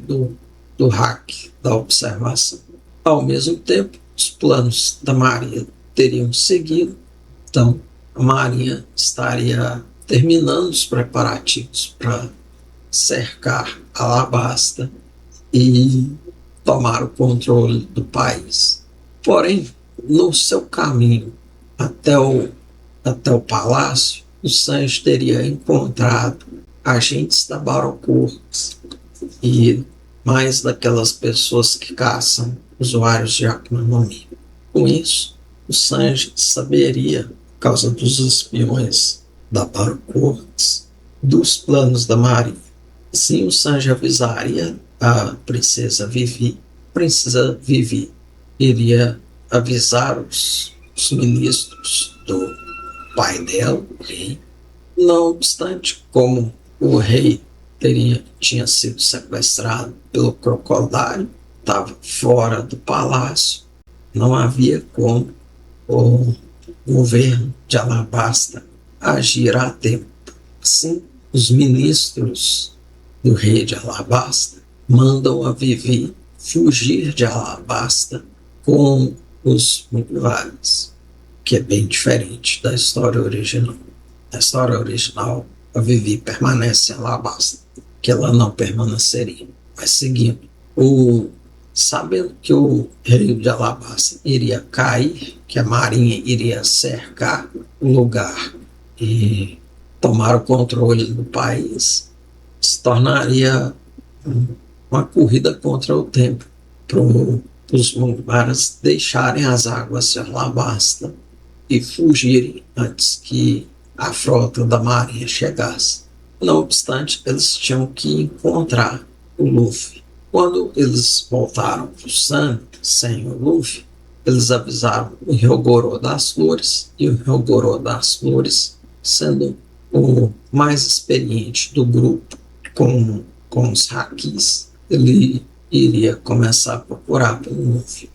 do hack da observação. Ao mesmo tempo, os planos da Marinha teriam seguido, então a Marinha estaria terminando os preparativos para cercar Alabasta e tomar o controle do país. Porém, no seu caminho até o palácio, o Sanji teria encontrado agentes da Battle Corps e mais daquelas pessoas que caçam usuários de Akuma no Mi. Com isso, o Sanji saberia, por causa dos espiões da Battle Corps, dos planos da Marinha. Sim, o Sanji avisaria a princesa Vivi. A princesa Vivi iria avisar os ministros do pai dela, o rei. Não obstante, como o rei tinha sido sequestrado pelo Crocodile, estava fora do palácio, não havia como o governo de Alabasta agir a tempo. Assim, os ministros do rei de Alabasta mandam a Vivi fugir de Alabasta com os Mugiwaras, que é bem diferente da história original. Na história original, a Vivi permanece em Alabasta, que ela não permaneceria. Mas seguindo, sabendo que o rei de Alabasta iria cair, que a marinha iria cercar o lugar e tomar o controle do país, se tornaria uma corrida contra o tempo para os Mugiwaras deixarem as águas de Alabasta e fugirem antes que a frota da marinha chegasse. Não obstante, eles tinham que encontrar o Luffy. Quando eles voltaram para o Sunny sem o Luffy, eles avisaram o Ryogoro das Flores, e o Ryogoro das Flores, sendo o mais experiente do grupo com os hakis, ele iria começar a procurar pelo Luffy.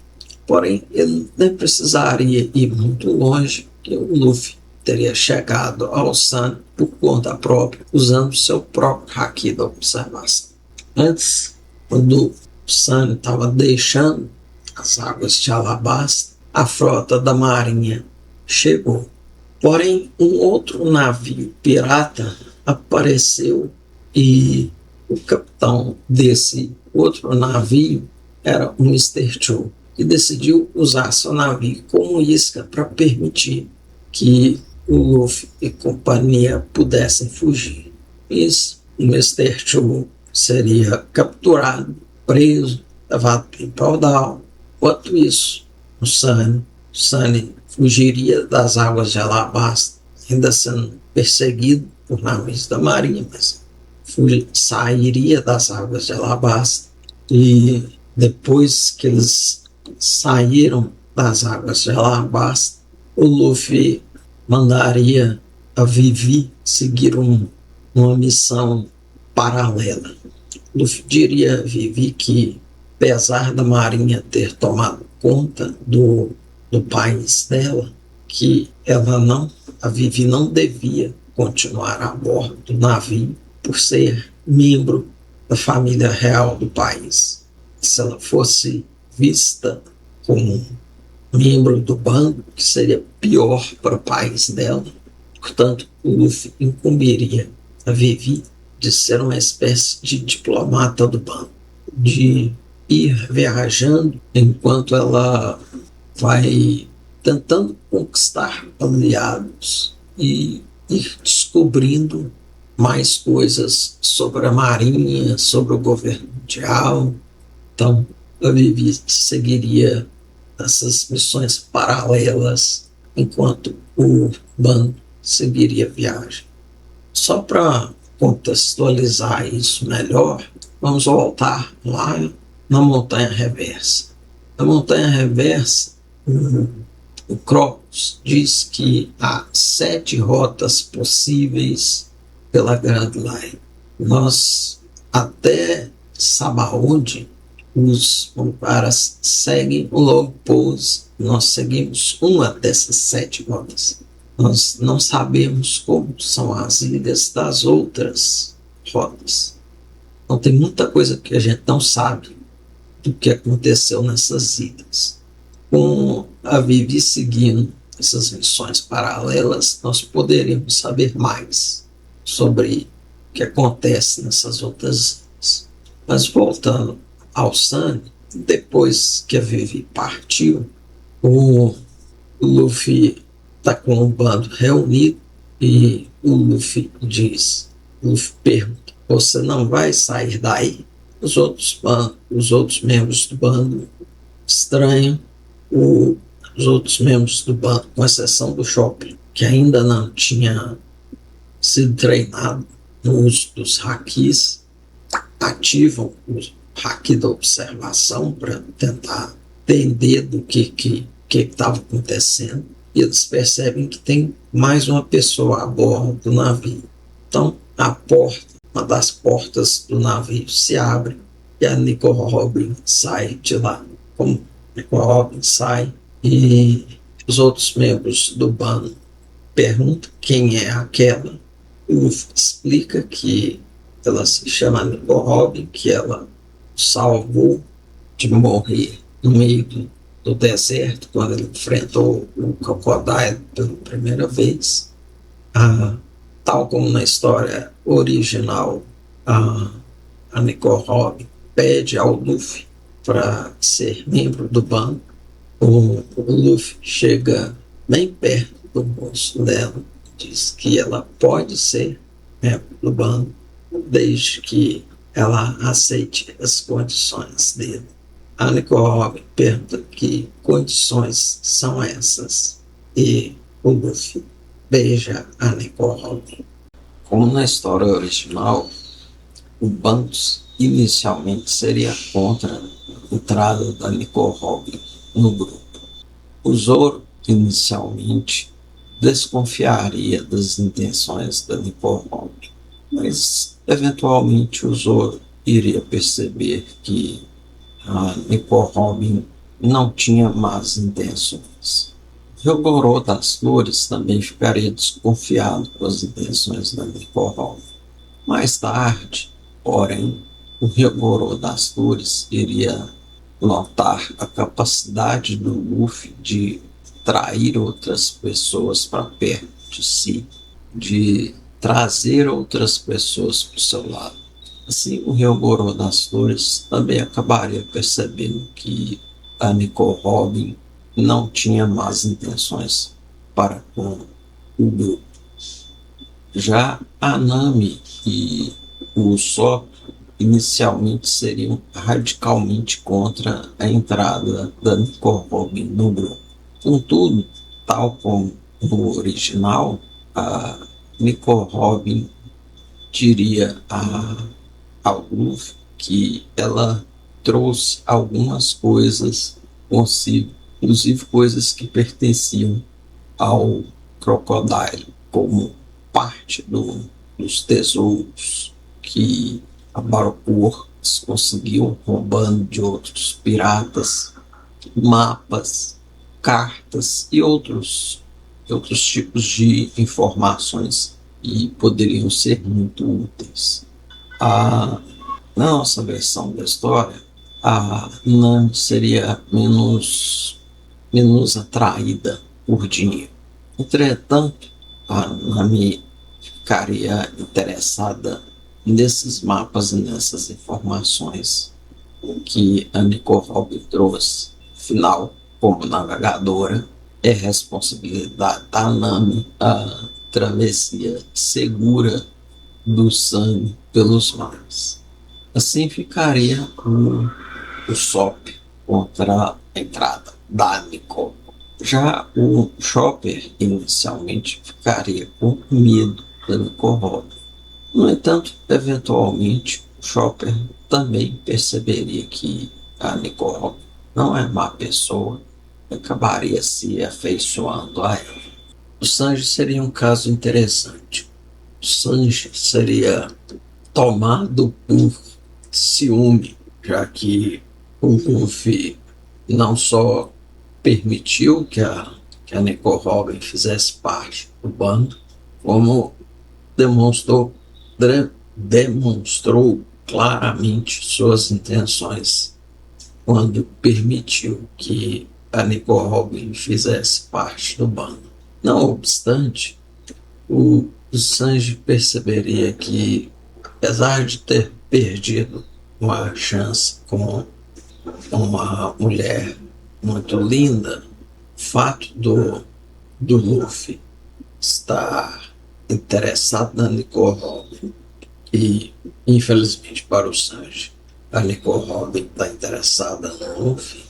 Porém, ele nem precisaria ir muito longe, que o Luffy teria chegado ao Sunny por conta própria, usando seu próprio haki da observação. Antes Quando Sunny estava deixando as águas de Alabasta, a frota da marinha chegou. Porém, um outro navio pirata apareceu e o capitão desse outro navio era o Mister Cho, e decidiu usar seu navio como isca para permitir que o Luffy e companhia pudessem fugir. Isso, o Mister Cho seria capturado, preso, levado para o Impel. Enquanto isso, o Sunny fugiria das águas de Alabasta, ainda sendo perseguido por navios da marinha, mas sairia das águas de Alabasta. E depois que eles saíram das águas de Alabasta, o Luffy mandaria a Vivi seguir uma missão paralela. Luffy diria a Vivi que, apesar da marinha ter tomado conta do país dela, que a Vivi não devia continuar a bordo do navio por ser membro da família real do país. Se ela fosse vista como membro do bando, que seria pior para o país dela. Portanto, o Luffy incumbiria a Vivi de ser uma espécie de diplomata do bando, de ir viajando enquanto ela vai tentando conquistar aliados e ir descobrindo mais coisas sobre a marinha, sobre o governo mundial. Então, a Vivi seguiria essas missões paralelas enquanto o bando seguiria a viagem. Só para contextualizar isso melhor, vamos voltar lá na Montanha Reversa. Na Montanha Reversa, o Crocus diz que há 7 rotas possíveis pela Grand Line. Nós até Sabaody, os Monparas seguem o Log Pose. Nós seguimos uma dessas 7 rotas. Nós não sabemos como são as ilhas das outras rotas. Então tem muita coisa que a gente não sabe do que aconteceu nessas ilhas. Com a Vivi seguindo essas missões paralelas, nós poderíamos saber mais sobre o que acontece nessas outras ilhas. Mas voltando ao Sunny, depois que a Vivi partiu, o Luffy está com o bando reunido e o Luffy pergunta: você não vai sair daí? Os outros membros do bando estranham. Os outros membros do bando, com exceção do Chopper, que ainda não tinha sido treinado no uso dos hakis, ativam o haki da observação para tentar entender do que estava acontecendo, e eles percebem que tem mais uma pessoa a bordo do navio. Então, uma das portas do navio se abre e a Nico Robin sai de lá. Como Nico Robin sai, e os outros membros do bando perguntam quem é aquela. O Luffy explica que ela se chama Nico Robin, que ela salvou de morrer no meio do deserto quando ele enfrentou o Crocodile pela primeira vez. Tal como na história original, a Nico Robin pede ao Luffy para ser membro do bando. O Luffy chega bem perto do rosto dela, diz que ela pode ser membro do bando, desde que ela aceite as condições dele. A Nico Robin pergunta que condições são essas, e o Luffy beija a Nico Robin. Como na história original, o Banks inicialmente seria contra a entrada da Nico Robin no grupo. O Zoro inicialmente desconfiaria das intenções da Nico Robin, mas eventualmente o Zoro iria perceber que a Nico Robin não tinha más intenções. Ryogoro das Flores também ficaria desconfiado com as intenções da Nico Robin. Mais tarde, porém, o Ryogoro das Dores iria notar a capacidade do Luffy de trair outras pessoas para perto de si, de trazer outras pessoas para o seu lado. Assim, o Ryogoro das Dores também acabaria percebendo que a Nico Robin não tinha más intenções para com o grupo. Já a Nami e o Usopp inicialmente seriam radicalmente contra a entrada da Nico Robin no grupo. Contudo, tal como no original, a Nico Robin diria ao Luffy que ela trouxe algumas coisas consigo, inclusive coisas que pertenciam ao Crocodile, como parte dos tesouros que a Baroque conseguiu roubando de outros piratas, mapas, cartas e outros tipos de informações que poderiam ser muito úteis. Na nossa versão da história, a Nami seria menos atraída por dinheiro. Entretanto, a Nami ficaria interessada nesses mapas e nessas informações que a Nico Robin trouxe. Afinal, como navegadora, é responsabilidade da Nami a travessia segura do Sunny pelos mares. Assim ficaria o Sop contra a entrada da Nico. Já o Chopper inicialmente ficaria com medo da Nico Robin. No entanto, eventualmente, o Chopper também perceberia que a Nico Robin não é má pessoa e acabaria se afeiçoando a ela. O Sanji seria um caso interessante. O Sanji seria tomado por ciúme, já que o Luffy não só permitiu que a Nico Robin fizesse parte do bando, como demonstrou, demonstrou claramente suas intenções quando permitiu que a Nico Robin fizesse parte do bando. Não obstante, o Sanji perceberia que, apesar de ter perdido uma chance com uma mulher muito linda, o fato do Luffy estar interessado na Nico Robin e, infelizmente para o Sanji, a Nico Robin está interessada no Luffy,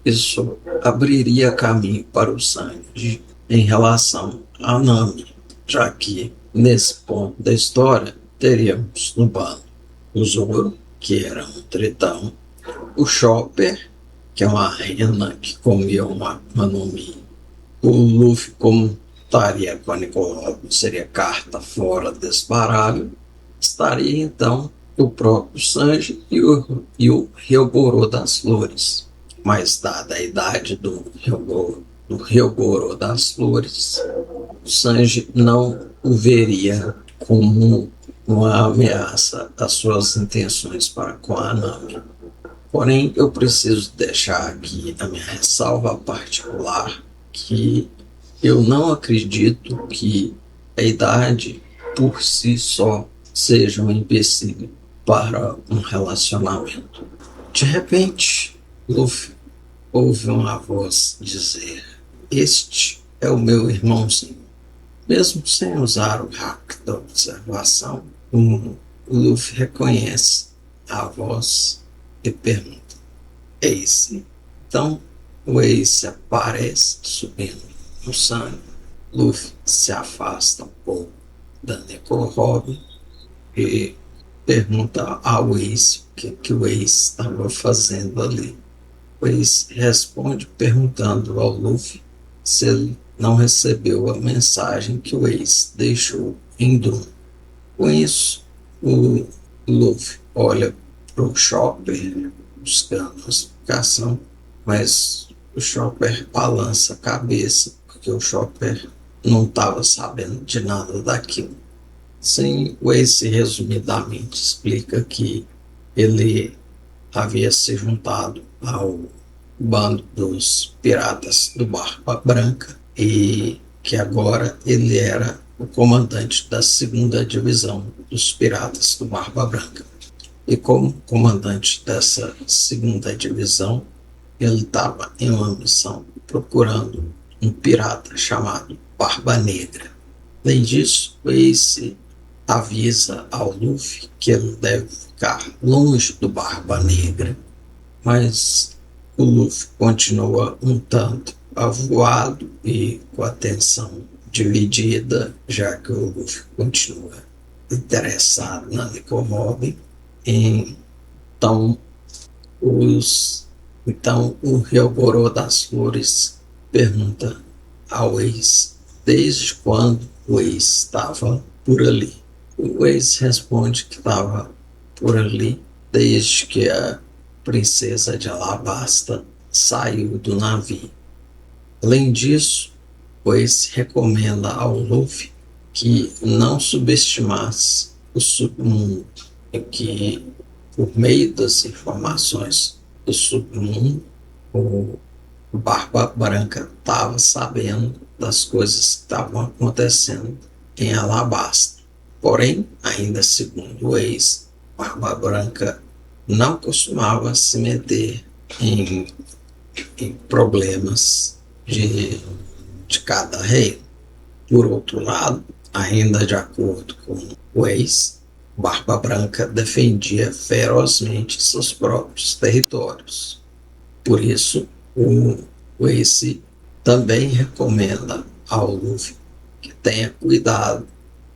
isso abriria caminho para o Sanji em relação a Nami, já que, nesse ponto da história, teríamos no bando o Zoro, que era um tritão, o Chopper, que é uma rena que comia uma no Mi, o Luffy, como estaria com a Nico Robin, seria carta fora desse baralho, estaria então o próprio Sanji e o Ryogoro das Flores. Mas, dada a idade do Ryogoro das Flores, o Sanji não o veria como uma ameaça às suas intenções para com a Nami. Porém, eu preciso deixar aqui a minha ressalva particular, que eu não acredito que a idade por si só seja um empecilho para um relacionamento. De repente, Luffy ouve uma voz dizer: "Este é o meu irmãozinho." Mesmo sem usar o hack da observação, o Luffy reconhece a voz e pergunta: "Ace?" Então, o Ace aparece subindo no sangue. Luffy se afasta um pouco da Nico Robin e pergunta ao Ace o que o Ace estava fazendo ali. O Ace responde perguntando ao Luffy se ele não recebeu a mensagem que o Ace deixou em Drum. Com isso, o Luffy olha para o Chopper buscando a explicação, mas o Chopper balança a cabeça porque o Chopper não estava sabendo de nada daquilo. Sim, o Ace resumidamente explica que ele havia se juntado ao bando dos piratas do Barba Branca e que agora ele era o comandante da segunda divisão dos piratas do Barba Branca. E como comandante dessa segunda divisão, ele estava em uma missão procurando um pirata chamado Barba Negra. Além disso, o Ace avisa ao Luffy que ele deve ficar longe do Barba Negra, mas o Luffy continua um tanto avoado e com a atenção dividida, já que o Luffy continua interessado na Nico Robin. Então, o Ryogoro das Flores pergunta ao Ace desde quando o Ace estava por ali. O Ace responde que estava por ali desde que a princesa de Alabasta saiu do navio. Além disso, o Ace recomenda ao Luffy que não subestimasse o submundo e que, por meio das informações do submundo, o Barba Branca estava sabendo das coisas que estavam acontecendo em Alabasta. Porém, ainda segundo o Ace, Barba Branca não costumava se meter em problemas de cada rei. Por outro lado, ainda de acordo com o Ace, Barba Branca defendia ferozmente seus próprios territórios. Por isso, o Ace também recomenda ao Luffy que tenha cuidado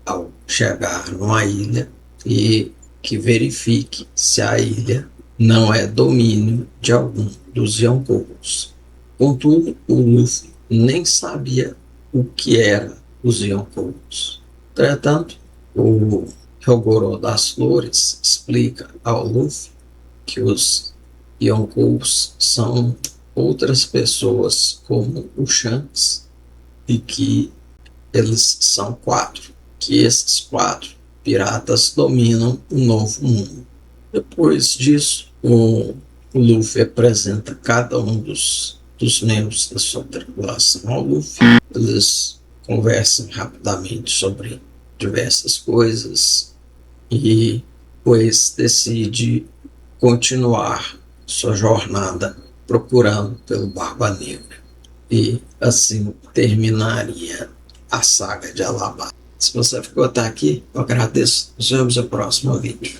ao chegar numa ilha e que verifique se a ilha não é domínio de algum dos Yonkous. Contudo, o Luffy nem sabia o que eram os Yonkous. Entretanto, o Hyogoro das Flores explica ao Luffy que os Yonkous são outras pessoas como o Shanks e que eles são 4, que esses 4 piratas dominam o Novo Mundo. Depois disso, o Luffy apresenta cada um dos membros da sua tripulação ao Luffy. Eles conversam rapidamente sobre diversas coisas e depois decide continuar sua jornada procurando pelo Barba Negra. E assim terminaria a saga de Alabasta. Se você ficou até aqui, eu agradeço. Nos vemos no próximo vídeo.